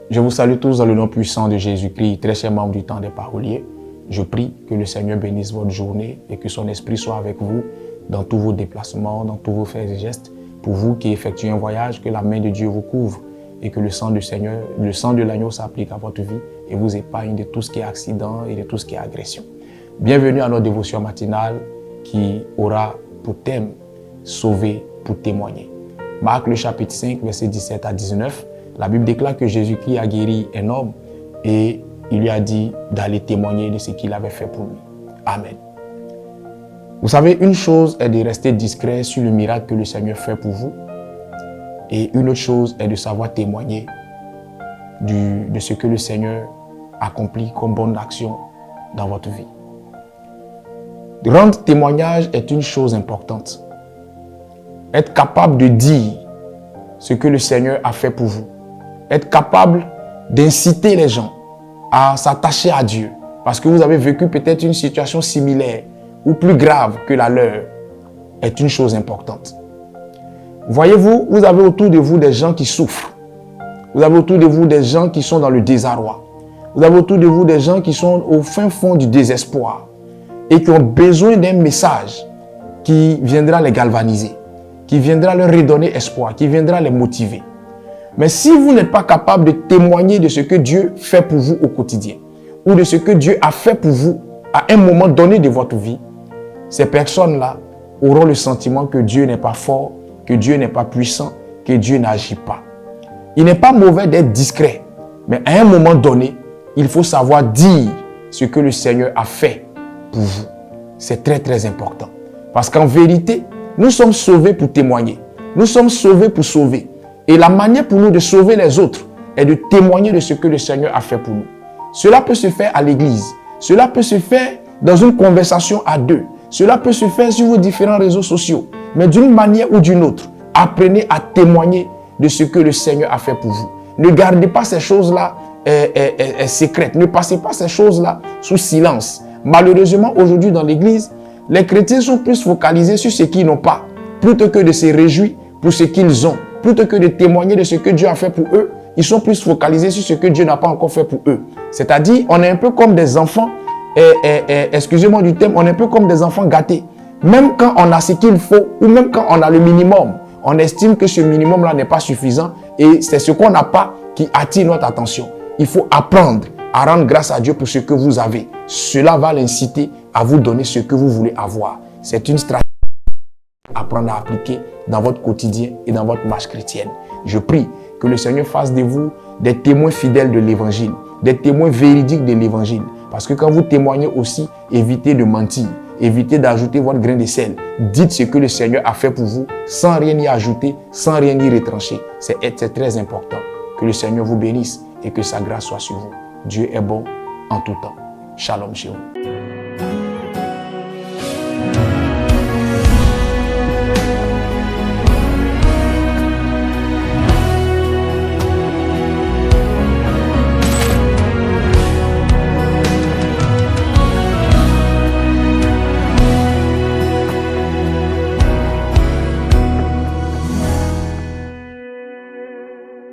Je vous salue tous dans le nom puissant de Jésus-Christ, très chers membres du temps des paroliers. Je prie que le Seigneur bénisse votre journée et que son esprit soit avec vous dans tous vos déplacements, dans tous vos faits et gestes. Pour vous qui effectuez un voyage, que la main de Dieu vous couvre et que le sang du Seigneur, le sang de l'agneau s'applique à votre vie et vous épargne de tout ce qui est accident et de tout ce qui est agression. Bienvenue à notre dévotion matinale qui aura pour thème « Sauver pour témoigner ». Marc le chapitre 5, versets 17 à 19. La Bible déclare que Jésus-Christ a guéri un homme et il lui a dit d'aller témoigner de ce qu'il avait fait pour lui. Amen. Vous savez, une chose est de rester discret sur le miracle que le Seigneur fait pour vous et une autre chose est de savoir témoigner de ce que le Seigneur accomplit comme bonne action dans votre vie. Rendre témoignage est une chose importante. Être capable de dire ce que le Seigneur a fait pour vous. Être capable d'inciter les gens à s'attacher à Dieu parce que vous avez vécu peut-être une situation similaire ou plus grave que la leur est une chose importante. Voyez-vous, vous avez autour de vous des gens qui souffrent. Vous avez autour de vous des gens qui sont dans le désarroi. Vous avez autour de vous des gens qui sont au fin fond du désespoir et qui ont besoin d'un message qui viendra les galvaniser, qui viendra leur redonner espoir, qui viendra les motiver. Mais si vous n'êtes pas capable de témoigner de ce que Dieu fait pour vous au quotidien, ou de ce que Dieu a fait pour vous à un moment donné de votre vie, ces personnes-là auront le sentiment que Dieu n'est pas fort, que Dieu n'est pas puissant, que Dieu n'agit pas. Il n'est pas mauvais d'être discret, mais à un moment donné, il faut savoir dire ce que le Seigneur a fait pour vous. C'est très très important. Parce qu'en vérité, nous sommes sauvés pour témoigner. Nous sommes sauvés pour sauver. Et la manière pour nous de sauver les autres est de témoigner de ce que le Seigneur a fait pour nous. Cela peut se faire à l'église. Cela peut se faire dans une conversation à deux. Cela peut se faire sur vos différents réseaux sociaux. Mais d'une manière ou d'une autre, apprenez à témoigner de ce que le Seigneur a fait pour vous. Ne gardez pas ces choses-là secrètes. Ne passez pas ces choses-là sous silence. Malheureusement, aujourd'hui dans l'église, les chrétiens sont plus focalisés sur ce qu'ils n'ont pas, plutôt que de se réjouir pour ce qu'ils ont. Plutôt que de témoigner de ce que Dieu a fait pour eux, ils sont plus focalisés sur ce que Dieu n'a pas encore fait pour eux. C'est-à-dire, on est un peu comme des enfants, excusez-moi du terme, on est un peu comme des enfants gâtés. Même quand on a ce qu'il faut, ou même quand on a le minimum, on estime que ce minimum-là n'est pas suffisant et c'est ce qu'on n'a pas qui attire notre attention. Il faut apprendre à rendre grâce à Dieu pour ce que vous avez. Cela va l'inciter à vous donner ce que vous voulez avoir. C'est une stratégie à apprendre à appliquer dans votre quotidien et dans votre marche chrétienne. Je prie que le Seigneur fasse de vous des témoins fidèles de l'évangile, des témoins véridiques de l'évangile. Parce que quand vous témoignez aussi, évitez de mentir, évitez d'ajouter votre grain de sel. Dites ce que le Seigneur a fait pour vous sans rien y ajouter, sans rien y retrancher. C'est très important. Que le Seigneur vous bénisse et que sa grâce soit sur vous. Dieu est bon en tout temps. Shalom chez vous.